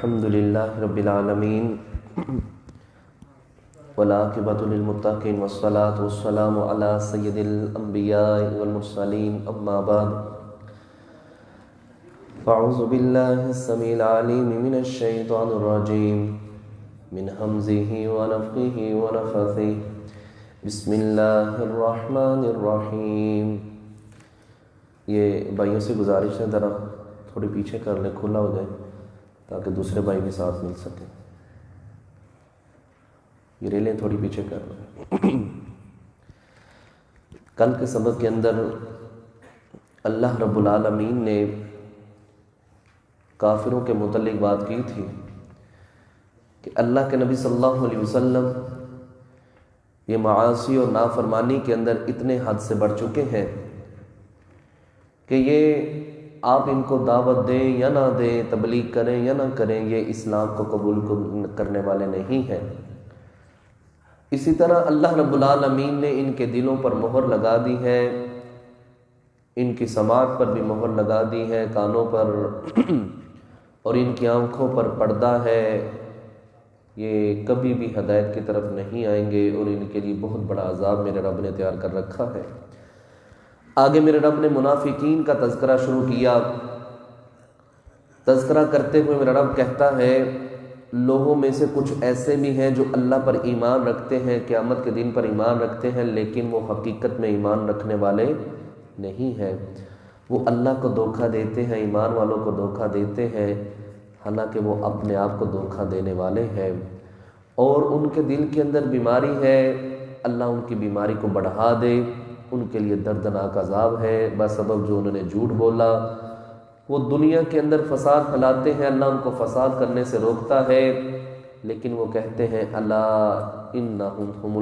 الحمد للہ رب العالمین والعاقبۃ للمتقین والصلاۃ والسلام علی سید الانبیاء والمرسلین اما بعد فاعوذ باللہ السمیع العلیم من الشیطان الرجیم من ہمزہ ونفخہ ونفثہ بسم اللہ الرحمن الرحیم۔ یہ بھائیوں سے گزارش ہے ذرا تھوڑی پیچھے کر لیں، کھلا ہو جائے تاکہ دوسرے بھائی بھی ساتھ مل سکیں۔ یہ ریلیں تھوڑی پیچھے کر لیں۔ کل کے سبق کے اندر اللہ رب العالمین نے کافروں کے متعلق بات کی تھی کہ اللہ کے نبی صلی اللہ علیہ وسلم یہ معاصی اور نافرمانی کے اندر اتنے حد سے بڑھ چکے ہیں کہ یہ آپ ان کو دعوت دیں یا نہ دیں، تبلیغ کریں یا نہ کریں، یہ اسلام کو قبول کرنے والے نہیں ہیں۔ اسی طرح اللہ رب العالمین نے ان کے دلوں پر مہر لگا دی ہے، ان کی سماعت پر بھی مہر لگا دی ہے، کانوں پر اور ان کی آنکھوں پر پردہ ہے۔ یہ کبھی بھی ہدایت کی طرف نہیں آئیں گے اور ان کے لیے بہت بڑا عذاب میرے رب نے تیار کر رکھا ہے۔ آگے میرے رب نے منافقین کا تذکرہ شروع کیا۔ تذکرہ کرتے ہوئے میرا رب کہتا ہے لوگوں میں سے کچھ ایسے بھی ہیں جو اللہ پر ایمان رکھتے ہیں، قیامت کے دن پر ایمان رکھتے ہیں، لیکن وہ حقیقت میں ایمان رکھنے والے نہیں ہیں۔ وہ اللہ کو دھوکہ دیتے ہیں، ایمان والوں کو دھوکہ دیتے ہیں، حالانکہ وہ اپنے آپ کو دھوکہ دینے والے ہیں۔ اور ان کے دل کے اندر بیماری ہے، اللہ ان کی بیماری کو بڑھا دے، ان کے لیے دردناک عذاب ہے بسبب جو انہوں نے جھوٹ بولا۔ وہ دنیا کے اندر فساد پھیلاتے ہیں، اللہ ان کو فساد کرنے سے روکتا ہے، لیکن وہ کہتے ہیں الا انہم ہم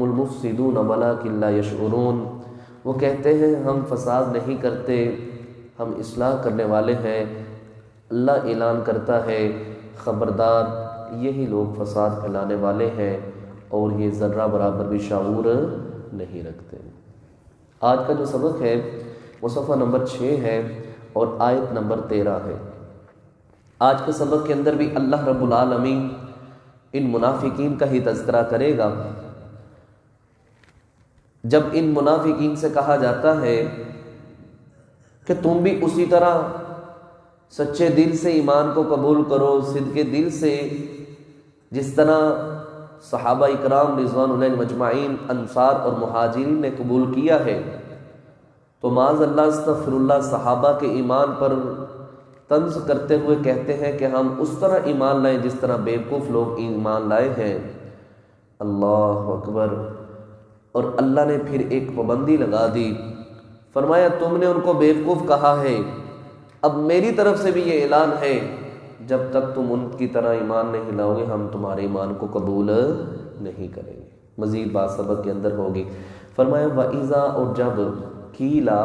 المفسدون ولکن لا یشعرون۔ وہ کہتے ہیں ہم فساد نہیں کرتے، ہم اصلاح کرنے والے ہیں۔ اللہ اعلان کرتا ہے خبردار یہی لوگ فساد پھیلانے والے ہیں اور یہ ذرہ برابر بھی شعور نہیں رکھتے۔ آج کا جو سبق ہے وہ صفحہ نمبر 6 ہے اور آیت نمبر 13 ہے۔ آج کے سبق کے اندر بھی اللہ رب العالمین ان منافقین کا ہی تذکرہ کرے گا۔ جب ان منافقین سے کہا جاتا ہے کہ تم بھی اسی طرح سچے دل سے ایمان کو قبول کرو، صدق دل سے، جس طرح صحابہ اکرام رضوان اللہ مجمعین، انصار اور مہاجرین نے قبول کیا ہے، تو معاذ اللہ استغفر اللہ صحابہ کے ایمان پر طنز کرتے ہوئے کہتے ہیں کہ ہم اس طرح ایمان لائیں جس طرح بیوقوف لوگ ایمان لائے ہیں۔ اللہ اکبر۔ اور اللہ نے پھر ایک پابندی لگا دی، فرمایا تم نے ان کو بیوقوف کہا ہے، اب میری طرف سے بھی یہ اعلان ہے جب تک تم ان کی طرح ایمان نہیں لاؤ گے ہم تمہارے ایمان کو قبول نہیں کریں گے۔ مزید بات سبق کے اندر ہوگی۔ فرمایا وَإِذَا، اور جب قیلا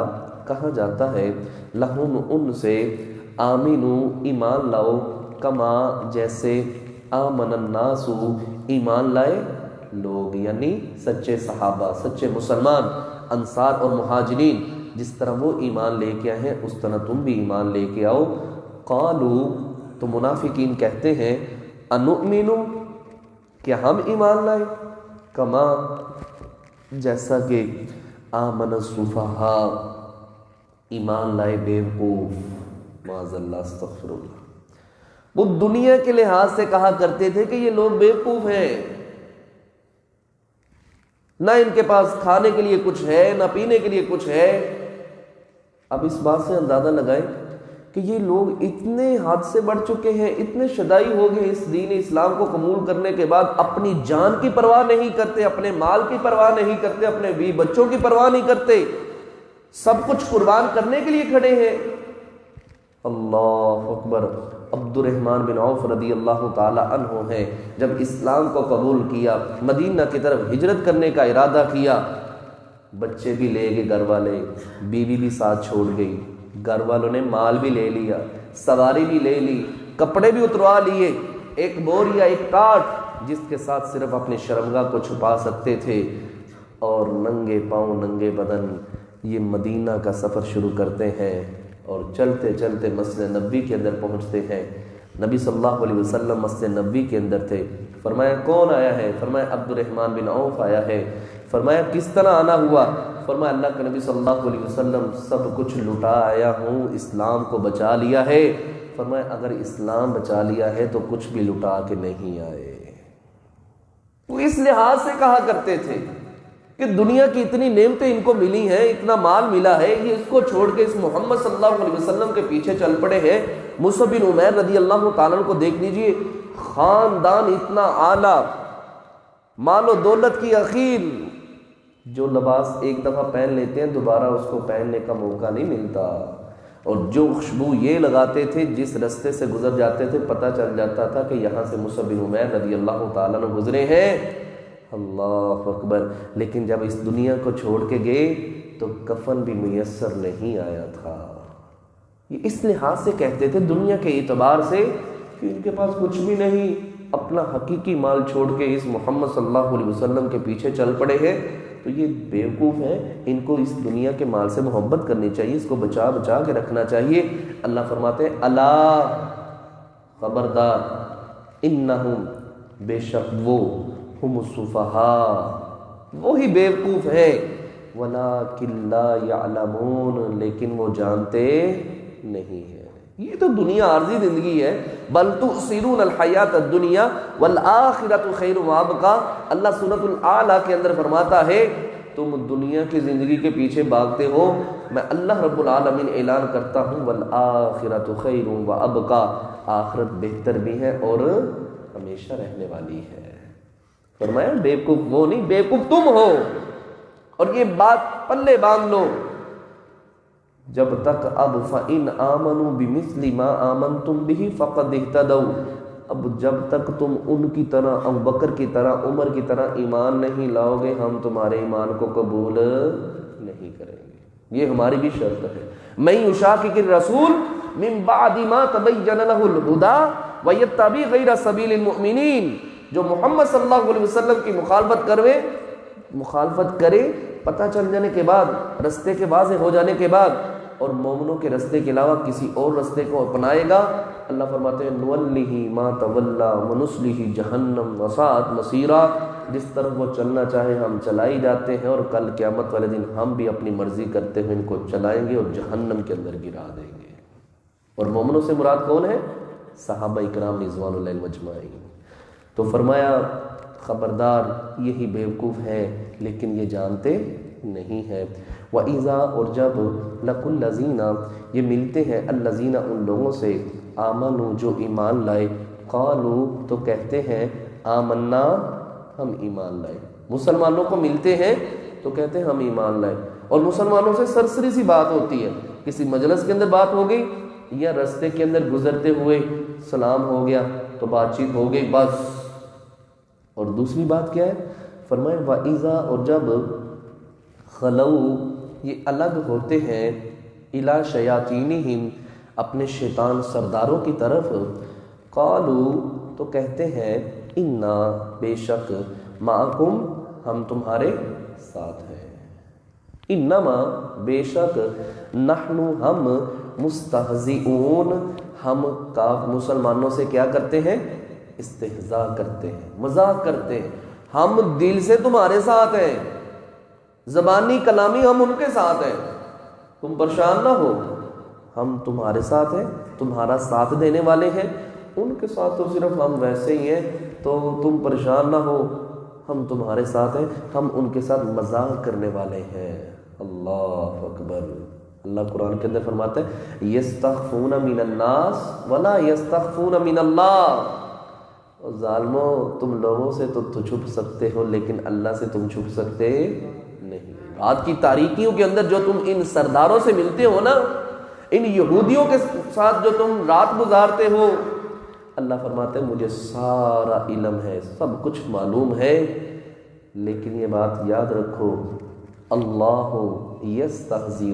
کہا جاتا ہے لہم ان سے، آمنو ایمان لاؤ، کما جیسے، آمن الناس ایمان لائے لوگ، یعنی سچے صحابہ، سچے مسلمان، انصار اور مہاجرین، جس طرح وہ ایمان لے کے آئے ہیں اس طرح تم بھی ایمان لے کے آؤ۔ قالو، تو منافقین کہتے ہیں انؤمنو، کہ ہم ایمان لائے، کما جیسا کہ آمن السفہاء ایمان لائے بیوقوف، معاذ اللہ استغفر اللہ۔ وہ دنیا کے لحاظ سے کہا کرتے تھے کہ یہ لوگ بیوقوف ہیں، نہ ان کے پاس کھانے کے لیے کچھ ہے نہ پینے کے لیے کچھ ہے۔ اب اس بات سے اندازہ لگائیں کہ یہ لوگ اتنے حد سے بڑھ چکے ہیں، اتنے شدائی ہو گئے اس دین اسلام کو قبول کرنے کے بعد، اپنی جان کی پرواہ نہیں کرتے، اپنے مال کی پرواہ نہیں کرتے، اپنے بیوی بچوں کی پرواہ نہیں کرتے، سب کچھ قربان کرنے کے لیے کھڑے ہیں۔ اللہ اکبر۔ عبد الرحمن بن عوف رضی اللہ تعالی عنہ ہیں، جب اسلام کو قبول کیا، مدینہ کی طرف ہجرت کرنے کا ارادہ کیا، بچے بھی لے گئے گھر والے، بیوی بھی ساتھ چھوڑ گئی، گھر والوں نے مال بھی لے لیا، سواری بھی لے لی، کپڑے بھی اتروا لیے، ایک بور یا ایک ٹاٹ جس کے ساتھ صرف اپنی شرمگاہ کو چھپا سکتے تھے، اور ننگے پاؤں ننگے بدن یہ مدینہ کا سفر شروع کرتے ہیں اور چلتے چلتے مسجد نبوی کے اندر پہنچتے ہیں۔ نبی صلی اللہ علیہ وسلم مسجد نبوی کے اندر تھے۔ فرمایا کون آیا ہے؟ فرمایا عبد الرحمن بن عوف آیا ہے۔ فرمایا کس طرح آنا ہوا؟ فرمایا اللہ کے نبی صلی اللہ علیہ وسلم سب کچھ لٹا آیا ہوں، اسلام کو بچا لیا ہے۔ فرمایا اگر اسلام بچا لیا ہے تو کچھ بھی لٹا کے نہیں آئے۔ وہ اس لحاظ سے کہا کرتے تھے کہ دنیا کی اتنی نعمتیں ان کو ملی ہیں، اتنا مال ملا ہے، یہ اس کو چھوڑ کے اس محمد صلی اللہ علیہ وسلم کے پیچھے چل پڑے ہیں۔ مصعب بن عمیر رضی اللہ تعالیٰ عنہ کو دیکھ لیجئے، خاندان اتنا اعلیٰ، مال و دولت کی اخیر، جو لباس ایک دفعہ پہن لیتے ہیں دوبارہ اس کو پہننے کا موقع نہیں ملتا، اور جو خوشبو یہ لگاتے تھے جس رستے سے گزر جاتے تھے پتہ چل جاتا تھا کہ یہاں سے مصعب بن عمیر رضی اللہ تعالیٰ عنہ گزرے ہیں۔ اللہ اکبر۔ لیکن جب اس دنیا کو چھوڑ کے گئے تو کفن بھی میسر نہیں آیا تھا۔ یہ اس لحاظ سے کہتے تھے دنیا کے اعتبار سے کہ ان کے پاس کچھ بھی نہیں، اپنا حقیقی مال چھوڑ کے اس محمد صلی اللہ علیہ وسلم کے پیچھے چل پڑے ہیں، تو یہ بیوقوف ہیں، ان کو اس دنیا کے مال سے محبت کرنی چاہیے، اس کو بچا بچا کے رکھنا چاہیے۔ اللہ فرماتے ہیں الا، خبردار، انہم، بے شک وہ، ہم السفہاء، وہی بیوقوف ہے، ولکن لا یعلمون، لیکن وہ جانتے نہیں ہیں۔ یہ تو دنیا عارضی زندگی ہے، بل تؤثرون الحیات الدنیا والآخرۃ خیر وابقیٰ۔ اللہ سورۃ الاعلیٰ کے اندر فرماتا ہے تم دنیا کی زندگی کے پیچھے بھاگتے ہو، میں اللہ رب العالمین اعلان کرتا ہوں والآخرۃ خیر وابقیٰ، آخرت بہتر بھی ہے اور ہمیشہ رہنے والی ہے۔ فرمایا بیوقوف وہ نہیں، بیوقوف تم ہو، اور یہ بات پلے باندھ لو، جب تک اب فَإِنْ آمَنُوا بِمِثْلِ مَا آمَنْتُمْ بِهِ فَقَدْ اهْتَدَوْا، اب جب تک تم ان کی طرح، ابو بکر کی طرح، عمر کی طرح ایمان نہیں لاؤ گے ہم تمہارے ایمان کو قبول نہیں کریں گے۔ یہ ہماری بھی شرط ہے۔ مَن يُشَاقِقِ الرَّسُولَ مِن بَعْدِ مَا تَبَيَّنَ لَهُ الْهُدَىٰ وَيَتَّبِعْ غَيْرَ سَبِيلِ الْمُؤْمِنِينَ، جو محمد صلی اللہ علیہ وسلم کی مخالفت کرے پتہ چل جانے کے بعد، رستے کے واضح ہو جانے کے بعد، اور مومنوں کے رستے کے علاوہ کسی اور رستے کو اپنائے گا، اللہ فرماتے ہیں نُوَلِّهِ مَا تَوَلَّىٰ وَنُصْلِهِ جَهَنَّمَ وَسَاءَتْ مَصِيرًا، جس طرف وہ چلنا چاہے ہم چلائی جاتے ہیں، اور کل قیامت والے دن ہم بھی اپنی مرضی کرتے ہوئے ان کو چلائیں گے اور جہنم کے اندر گرا دیں گے۔ اور مومنوں سے مراد کون ہے؟ صحابہ اکرام رضوان اللہ اجمعین۔ تو فرمایا خبردار یہی بیوقوف ہے لیکن یہ جانتے نہیں ہے۔ وَإِذَا، اور جب لَقُوا الَّذِينَ، یہ ملتے ہیں الَّذِينَ ان لوگوں سے، آمنوا جو ایمان لائے، قالوا تو کہتے ہیں آمنا ہم ایمان لائے۔ مسلمانوں کو ملتے ہیں تو کہتے ہیں ہم ایمان لائے، اور مسلمانوں سے سرسری سی بات ہوتی ہے، کسی مجلس کے اندر بات ہو گئی یا رستے کے اندر گزرتے ہوئے سلام ہو گیا تو بات چیت ہو گئی بس۔ اور دوسری بات کیا ہے؟ فرمائے وَإِذَا، اور جب خَلَوْا، یہ الگ ہوتے ہیں، اِلَىٰ شَيَاطِینِہِمْ، اپنے شیطان سرداروں کی طرف، قالوا تو کہتے ہیں اِنَّا، بے شک، مَعَكُمْ، ہم تمہارے ساتھ ہیں، اِنَّمَا، بے شک، نَحْنُ، ہم، مُسْتَہْزِئُونَ، ہم مسلمانوں سے کیا کرتے ہیں؟ استہزاء کرتے ہیں، مذاق کرتے ہیں، ہم دل سے تمہارے ساتھ ہیں، زبانی کلامی ہم ان کے ساتھ ہیں، تم پریشان نہ ہو، ہم تمہارے ساتھ ہیں، تمہارا ساتھ دینے والے ہیں، ان کے ساتھ تو صرف ہم ویسے ہی ہیں، تو تم پریشان نہ ہو، ہم تمہارے ساتھ ہیں، ہم ان کے ساتھ مذاق کرنے والے ہیں۔ اللہ اکبر۔ اللہ قرآن کے اندر فرماتا ہے یستخفون من الناس ولا یستخفون من اللہ، ظالموں تم لوگوں سے تو چھپ سکتے ہو لیکن اللہ سے تم چھپ سکتے نہیں۔ رات کی تاریکیوں کے اندر جو تم ان سرداروں سے ملتے ہو نا، ان یہودیوں کے ساتھ جو تم رات گزارتے ہو، اللہ فرماتے ہیں مجھے سارا علم ہے، سب کچھ معلوم ہے، لیکن یہ بات یاد رکھو اللہ یستہزئ،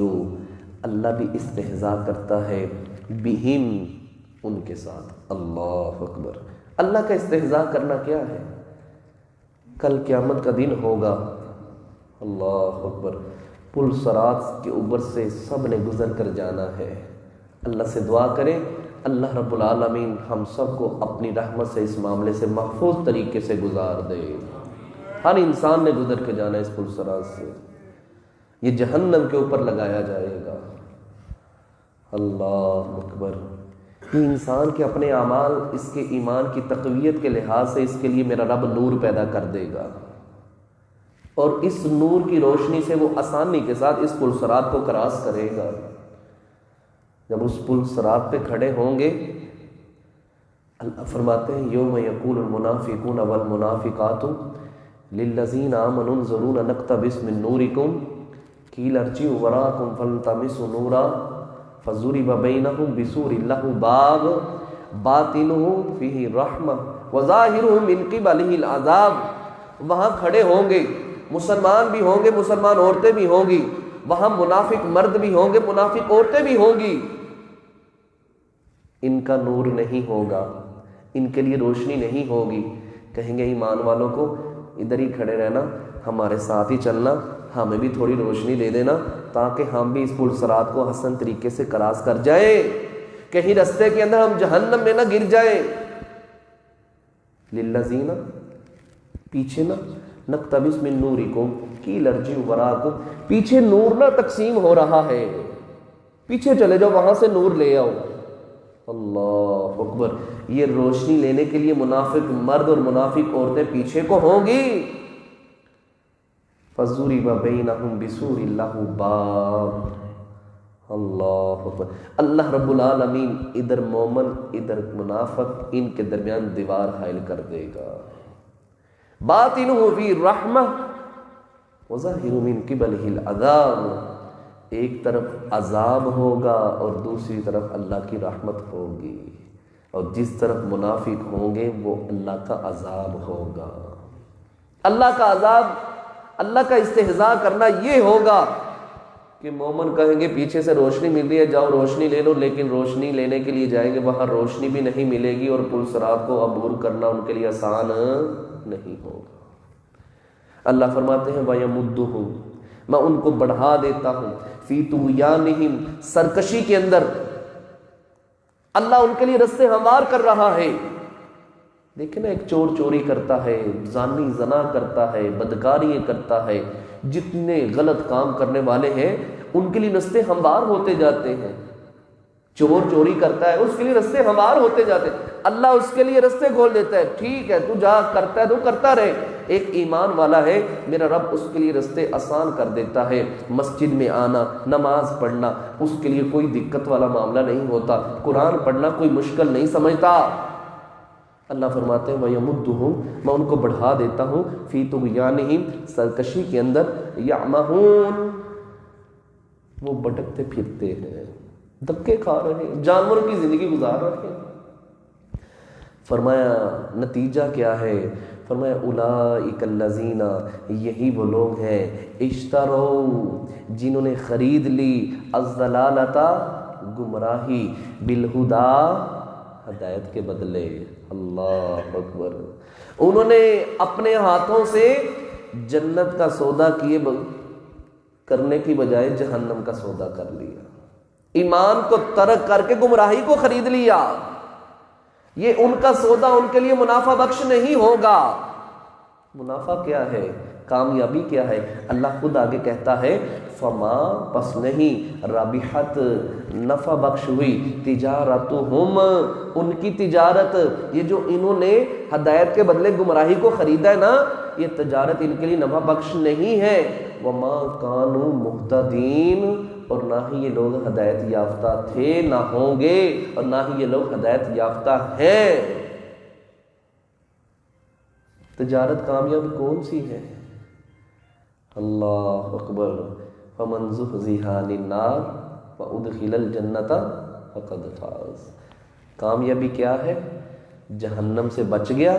اللہ بھی استہزاء کرتا ہے، بہم، ان کے ساتھ۔ اللہ اکبر۔ اللہ کا استہزاء کرنا کیا ہے؟ کل قیامت کا دن ہوگا، اللہ اکبر، پل صراط کے اوپر سے سب نے گزر کر جانا ہے، اللہ سے دعا کریں اللہ رب العالمین ہم سب کو اپنی رحمت سے اس معاملے سے محفوظ طریقے سے گزار دے۔ ہر انسان نے گزر کے جانا اس پل صراط سے، یہ جہنم کے اوپر لگایا جائے گا۔ اللہ اکبر۔ یہ انسان کے اپنے اعمال اس کے ایمان کی تقویت کے لحاظ سے اس کے لیے میرا رب نور پیدا کر دے گا، اور اس نور کی روشنی سے وہ آسانی کے ساتھ اس پل صراط کو کراس کرے گا۔ جب اس پل صراط پہ کھڑے ہوں گے، اللہ فرماتے ہیں یوم یقول المنافقون والمنافقات للذین آمنوا انظرونا نقتبس من نورکم قیل ارجعوا وراءکم فالتمسوا نورا فضرب بینہم بسور لہ باب باطنہ فیہ الرحمہ وظاہرہ من قبلہ العذاب۔ وہاں کھڑے ہوں گے، مسلمان بھی ہوں گے، مسلمان عورتیں بھی ہوں گی، وہاں منافق مرد بھی ہوں گے، منافق عورتیں بھی ہوں گی۔ ان کا نور نہیں ہوگا، ان کے لیے روشنی نہیں ہوگی۔ کہیں گے ایمان والوں کو ادھر ہی کھڑے رہنا، ہمارے ساتھ ہی چلنا، ہمیں بھی تھوڑی روشنی دے دینا تاکہ ہم بھی اس پل صراط کو حسن طریقے سے کراس کر جائیں، کہیں رستے کے اندر ہم جہنم میں نہ گر جائیں۔ للذین، پیچھے نہ، نقتبس من نورکم قیل ارجعوا وراءکم، پیچھے نور نہ تقسیم ہو رہا ہے، پیچھے چلے جاؤ، وہاں سے نور لے آؤ۔ اللہ اکبر۔ یہ روشنی لینے کے لیے منافق مرد اور منافق عورتیں پیچھے کو ہوں گی۔ فَضُرِبَ بَيْنَهُمْ بِسُورٍ لَهُ بَابٌ۔ اللہ اکبر۔ اللہ رب العالمین ادھر مومن ادھر منافق، ان کے درمیان دیوار حائل کر دے گا۔ باطنہ فی الرحمہ وظاہر من قبلہ العذاب۔ ایک طرف عذاب ہوگا اور دوسری طرف اللہ کی رحمت ہوگی، اور جس طرف منافق ہوں گے وہ اللہ کا عذاب ہوگا۔ اللہ کا عذاب، اللہ کا استہزاء کرنا یہ ہوگا کہ مومن کہیں گے پیچھے سے روشنی مل رہی ہے، جاؤ روشنی لے لو، لیکن روشنی لینے کے لیے جائیں گے، وہاں روشنی بھی نہیں ملے گی، اور پل صراط کو عبور کرنا ان کے لیے آسان نہیں ہوگا۔ اللہ فرماتے ہیں وَيَمُدُّهُمْ، میں ان کو بڑھا دیتا ہوں، فی طغیانہم، سرکشی کے اندر۔ اللہ ان کے لیے رستے ہموار کر رہا ہے۔ دیکھیں نا، ایک چور چوری کرتا ہے، زانی زنا کرتا ہے، بدکاری کرتا ہے، جتنے غلط کام کرنے والے ہیں ان کے لیے رستے ہموار ہوتے جاتے ہیں۔ چور چوری کرتا ہے، اس کے لیے رستے ہموار ہوتے جاتے ہیں، اللہ اس کے لیے رستے کھول دیتا ہے، ٹھیک ہے تو جا، کرتا ہے تو کرتا رہے۔ ایک ایمان والا ہے، میرا رب اس کے لیے رستے آسان کر دیتا ہے۔ مسجد میں آنا، نماز پڑھنا اس کے لیے کوئی دقت والا معاملہ نہیں ہوتا، قرآن پڑھنا کوئی مشکل نہیں سمجھتا۔ اللہ فرماتے ہیں وَيَمُدُّهُمْ، میں ان کو بڑھا دیتا ہوں، فی طغیانہم، سرکشی کے اندر، یعمہون، وہ بھٹکتے پھرتے ہیں، دھکے کھا رہے ہیں، جانوروں کی زندگی گزار رہے ہیں۔ فرمایا نتیجہ کیا ہے؟ فرمایا اولئک الذین، یہی وہ لوگ ہیں، اشتروا، جنہوں نے خرید لی، الضلالۃ، گمراہی، بالہدا، ہدایت کے بدلے۔ اللہ اکبر۔ انہوں نے اپنے ہاتھوں سے جنت کا سودا کیے کرنے کی بجائے جہنم کا سودا کر لیا، ایمان کو ترک کر کے گمراہی کو خرید لیا۔ یہ ان کا سودا ان کے لیے منافع بخش نہیں ہوگا۔ منافع کیا ہے؟ کامیابی کیا ہے؟ اللہ خود آگے کہتا ہے فما، پس نہیں، رابحت، نفع بخش ہوئی، تجارتہم، ان کی تجارت، یہ جو انہوں نے ہدایت کے بدلے گمراہی کو خریدا ہے نا، یہ تجارت ان کے لیے نفع بخش نہیں ہے۔ وما کانوا مہتدین، اور نہ ہی یہ لوگ ہدایت یافتہ تھے، نہ ہوں گے، اور نہ ہی یہ لوگ ہدایت یافتہ ہیں۔ تجارت کامیابی کون سی ہے؟ اللہ اکبر۔ فمن زحزح عن النار وادخل الجنۃ فقد فاز۔ کامیابی کیا ہے؟ جہنم سے بچ گیا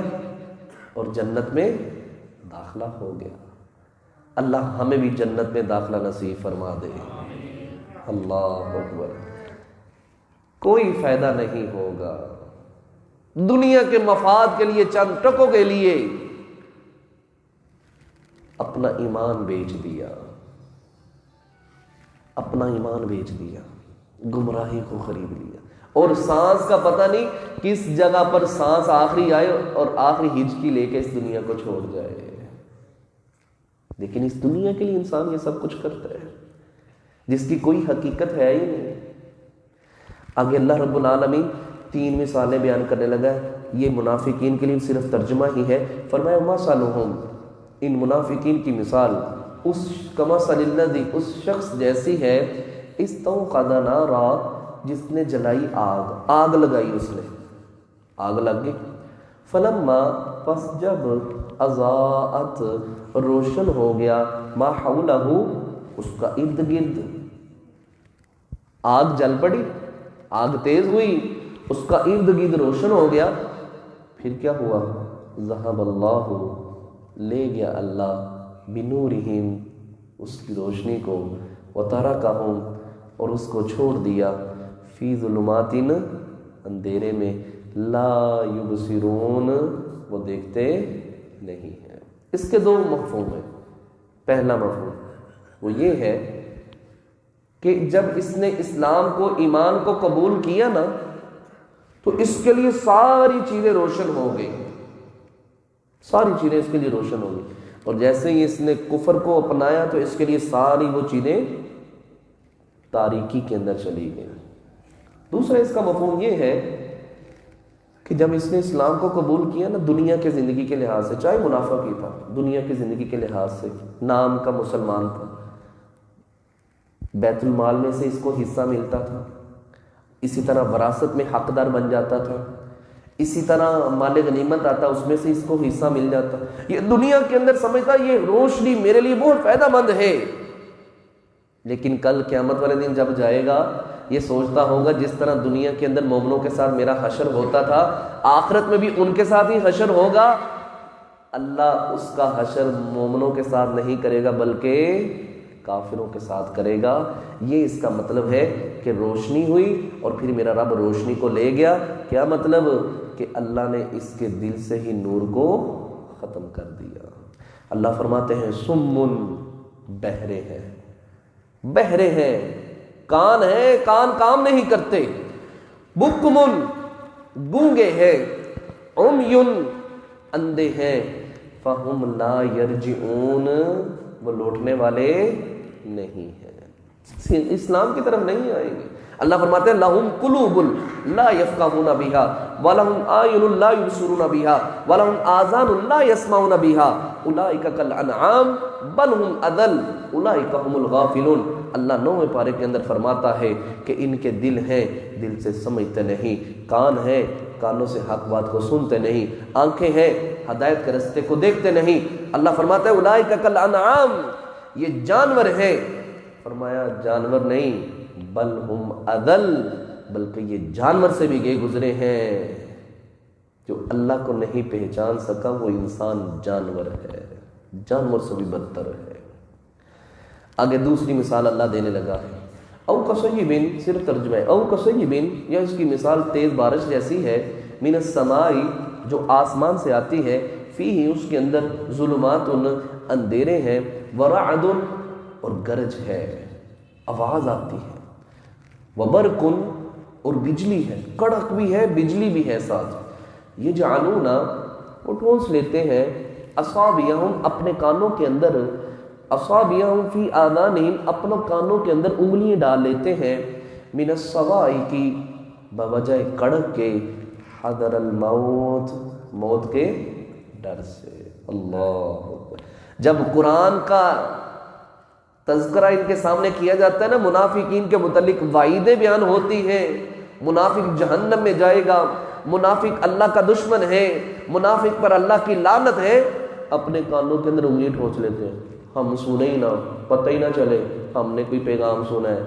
اور جنت میں داخلہ ہو گیا۔ اللہ ہمیں بھی جنت میں داخلہ نصیب فرما دے۔ اللہ اکبر۔ کوئی فائدہ نہیں ہوگا دنیا کے مفاد کے لیے، چند ٹکوں کے لیے اپنا ایمان بیچ دیا، اپنا ایمان بیچ دیا۔ گمراہی کو خرید لیا، اور سانس کا پتہ نہیں کس جگہ پر سانس آخری آئے اور آخری ہچکی لے کے اس دنیا کو چھوڑ جائے۔ لیکن اس دنیا کے لیے انسان یہ سب کچھ کرتا ہے جس کی کوئی حقیقت ہے ہی نہیں۔ آگے اللہ رب العالمین 3 مثالیں بیان کرنے لگا ہے، یہ منافقین کے لیے صرف ترجمہ ہی ہے۔ فرمایا مثلہم، ان منافقین کی مثال اس کمثل الذی، اس شخص جیسی ہے، استوقد نارا، جس نے جلائی آگ لگائی، اس نے آگ لگ گئی، فلما، پس جب، اضاءت، روشن ہو گیا، ما حولہ، اس کا ارد گرد، آگ جل پڑی، آگ تیز ہوئی، اس کا ارد گرد روشن ہو گیا، پھر کیا ہوا؟ ذہب اللہ، لے گیا اللہ، بنورہم، اس کی روشنی کو، وترکہم، اور اس کو چھوڑ دیا، فی ظلمات، اندھیرے میں، لا یبصرون، وہ دیکھتے نہیں ہیں۔ اس کے 2 مفہوم ہیں۔ پہلا مفہوم وہ یہ ہے کہ جب اس نے اسلام کو، ایمان کو قبول کیا نا، تو اس کے لیے ساری چیزیں روشن ہو گئی، ساری چیزیں اس کے لیے روشن ہو گئی، اور جیسے ہی اس نے کفر کو اپنایا تو اس کے لیے ساری وہ چیزیں تاریکی کے اندر چلی گئی۔ دوسرا اس کا مفہوم یہ ہے کہ جب اس نے اسلام کو قبول کیا نا، دنیا کے زندگی کے لحاظ سے، چاہے منافق ہی تھا، دنیا کی زندگی کے لحاظ سے نام کا مسلمان تھا، بیت المال میں سے اس کو حصہ ملتا تھا، اسی طرح وراثت میں حقدار بن جاتا تھا، اسی طرح مال غنیمت آتا، اس میں سے اس کو حصہ مل جاتا، یہ دنیا کے اندر سمجھتا یہ روشنی میرے لیے بہت فائدہ مند ہے۔ لیکن کل قیامت والے دن جب جائے گا، یہ سوچتا ہوگا جس طرح دنیا کے اندر مومنوں کے ساتھ میرا حشر ہوتا تھا، آخرت میں بھی ان کے ساتھ ہی حشر ہوگا۔ اللہ اس کا حشر مومنوں کے ساتھ نہیں کرے گا بلکہ کافروں کے ساتھ کرے گا۔ یہ اس کا مطلب ہے کہ روشنی ہوئی اور پھر میرا رب روشنی کو لے گیا۔ کیا مطلب؟ کہ اللہ نے اس کے دل سے ہی نور کو ختم کر دیا۔ اللہ فرماتے ہیں سمن، بہرے ہیں، بہرے ہیں، کان ہیں، کان کام نہیں کرتے، بکمن، گونگے ہیں، عمیٌ، اندھے ہیں، فہم لا یرجعون، وہ لوٹنے والے نہیں ہیں، اسلام کی طرف نہیں آئیں گے۔ اللہ فرماتے ہیں لہم قلوب لا یفقہون بہا ولہم اعین لا یبصرون بہا ولہم آذان لا یسمعون بہا اولئک کالانعام بل ہم اضل اولئک هم الغافلون۔ اللہ 9ویں پارے کے اندر فرماتا ہے کہ ان کے دل ہیں، دل سے سمجھتے نہیں، کان ہیں، کانوں سے حق بات کو سنتے نہیں، آنکھیں ہیں، ہدایت کے رستے کو دیکھتے نہیں۔ اللہ فرماتا ہے اولئک کالانعام، یہ جانور ہیں۔ فرمایا جانور نہیں، بل ہم اضل، بلکہ یہ جانور سے بھی گئے گزرے ہیں۔ جو اللہ کو نہیں پہچان سکا وہ انسان جانور ہے، جانور سے بھی بدتر ہے۔ آگے دوسری مثال اللہ دینے لگا ہے، او کصیبن، صرف ترجمہ ہے، او کصیبن، یا اس کی مثال تیز بارش جیسی ہے، من السماء، جو آسمان سے آتی ہے، فیہ، اس کے اندر، ظلمات، اندھیرے ہیں، ورعد، اور گرج ہے، آواز آتی ہے، وبرق، اور بجلی ہے، کڑک بھی ہے، بجلی بھی ہے ساتھ، یجعلون، وہ ٹھونس لیتے ہیں، اصابعہم، اپنے کانوں کے اندر، اصابعہم فی آذانہم، اپنے کانوں کے اندر انگلیاں ڈال لیتے ہیں، من الصواعق، بوجہ کڑک کے، حذر الموت، موت کے ڈر سے۔ اللہ اکبر۔ جب قرآن کا تذکرہ ان کے سامنے کیا جاتا ہے نا، منافقین کے متعلق وعیدیں بیان ہوتی ہیں، منافق جہنم میں جائے گا، منافق اللہ کا دشمن ہے، منافق پر اللہ کی لعنت ہے، اپنے کانوں کے اندر انگلی ٹھونس لیتے ہیں، ہم سنیں ہی نہ، پتہ ہی نہ چلے ہم نے کوئی پیغام سنا ہے۔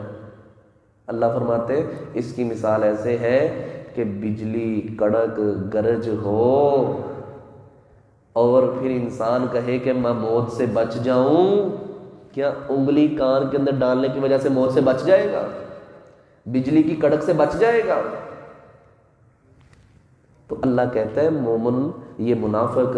اللہ فرماتے ہیں اس کی مثال ایسے ہے کہ بجلی کڑک گرج ہو اور پھر انسان کہے کہ میں موت سے بچ جاؤں، کیا انگلی کان کے اندر ڈالنے کی وجہ سے موت سے بچ جائے گا؟ بجلی کی کڑک سے بچ جائے گا؟ تو اللہ کہتا ہے مومن یہ منافق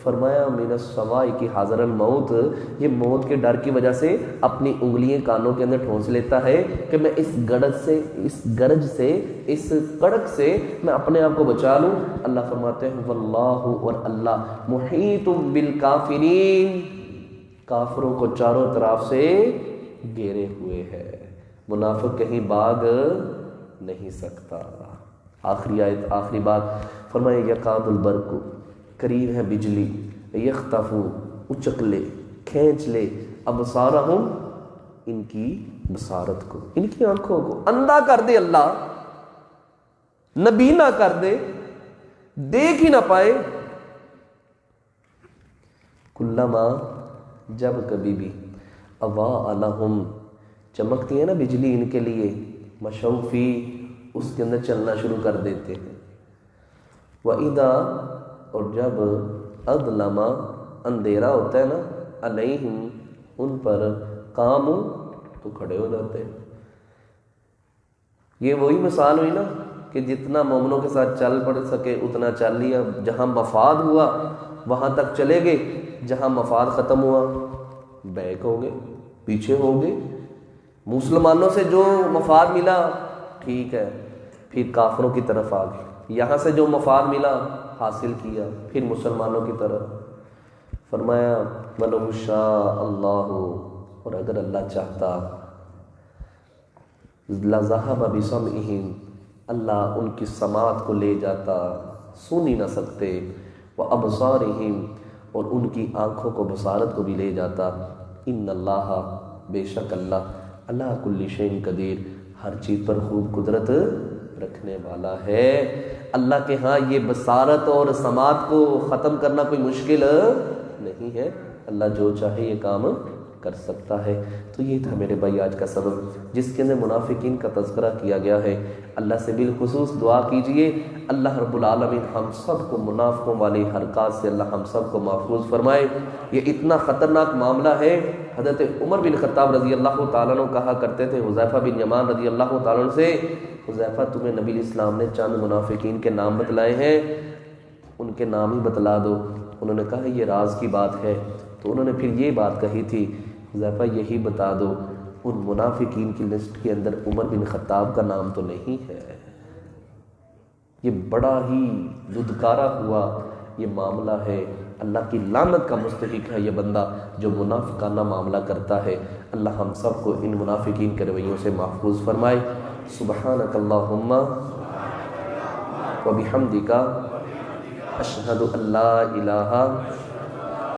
فرمایا من السواء کی حاضر الموت، یہ موت کے ڈر کی وجہ سے اپنی انگلیاں کانوں کے اندر ٹھونس لیتا ہے کہ میں اس گرج سے اس کڑک سے میں اپنے آپ کو بچا لوں۔ اللہ فرماتے ہیں واللہ، اور اللہ محیط بالکافرین، کافروں کو چاروں طرف سے گھیرے ہوئے ہے، منافق کہیں بھاگ نہیں سکتا۔ آخری آیت، آخری بات فرمایا یکاد البرق، قریب ہے بجلی، یخطف، اچک لے، کھینچ لے، ابصارہم، ان کی بصارت کو، ان کی آنکھوں کو اندھا کر دے، اللہ نبینا کر دے، دیکھ ہی نہ پائے۔ کلما، جب کبھی بھی، اضاء لہم، چمکتی ہے نا بجلی ان کے لیے، مشوا فی، اس کے اندر چلنا شروع کر دیتے ہیں۔ وَإِذَا، اور جب اظلم، اندھیرا ہوتا ہے نا، علیہم، ان پر، قاموا، تو کھڑے ہو جاتے ہیں۔ یہ وہی مثال ہوئی نا کہ جتنا مومنوں کے ساتھ چل پڑ سکے اتنا چل لیا، جہاں مفاد ہوا وہاں تک چلے گئے، جہاں مفاد ختم ہوا بیک ہو گئے، پیچھے ہو گئے۔ مسلمانوں سے جو مفاد ملا ٹھیک ہے، پھر کافروں کی طرف آ گئے، یہاں سے جو مفاد ملا حاصل کیا، پھر مسلمانوں کی طرف۔ فرمایا وَلَوْ شَاءَ اللَّهُ، اور اگر اللہ چاہتا، لَذَهَبَ بِسَمْعِهِمْ، اللہ ان کی سماعت کو لے جاتا، سن ہی نہ سکتے، وَأَبْصَارِهِمْ، اور ان کی آنکھوں کو، بصارت کو بھی لے جاتا۔ ان اللہ، بے شک اللہ، اللہ کل شیء قدیر، ہر چیز پر خوب قدرت رکھنے والا ہے۔ اللہ کے ہاں یہ بصارت اور سماعت کو ختم کرنا کوئی مشکل نہیں ہے، اللہ جو چاہے یہ کام کر سکتا ہے۔ تو یہ تھا میرے بھائی آج کا سبق، جس کے اندر منافقین کا تذکرہ کیا گیا ہے۔ اللہ سے بالخصوص دعا کیجئے اللہ رب العالمین ہم سب کو منافقوں والی حرکات سے اللہ ہم سب کو محفوظ فرمائے۔ یہ اتنا خطرناک معاملہ ہے، حضرت عمر بن خطاب رضی اللہ تعالیٰ عنہ کہا کرتے تھے حذیفہ بن یمان رضی اللہ تعالیٰ عنہ سے، حذیفہ تمہیں نبی الاسلام نے چند منافقین کے نام بتلائے ہیں، ان کے نام ہی بتلا دو۔ انہوں نے کہا یہ راز کی بات ہے، تو انہوں نے پھر یہ بات کہی تھی حذیفہ یہی بتا دو، ان منافقین کی لسٹ کے اندر عمر بن خطاب کا نام تو نہیں ہے۔ یہ بڑا ہی دھدکارا ہوا یہ معاملہ ہے، اللہ کی لعنت کا مستحق ہے یہ بندہ جو منافقانہ معاملہ کرتا ہے۔ اللہ ہم سب کو ان منافقین کے رویوں سے محفوظ فرمائے۔ سبحانک اللہم و بحمدک، اشہد ان لا الہ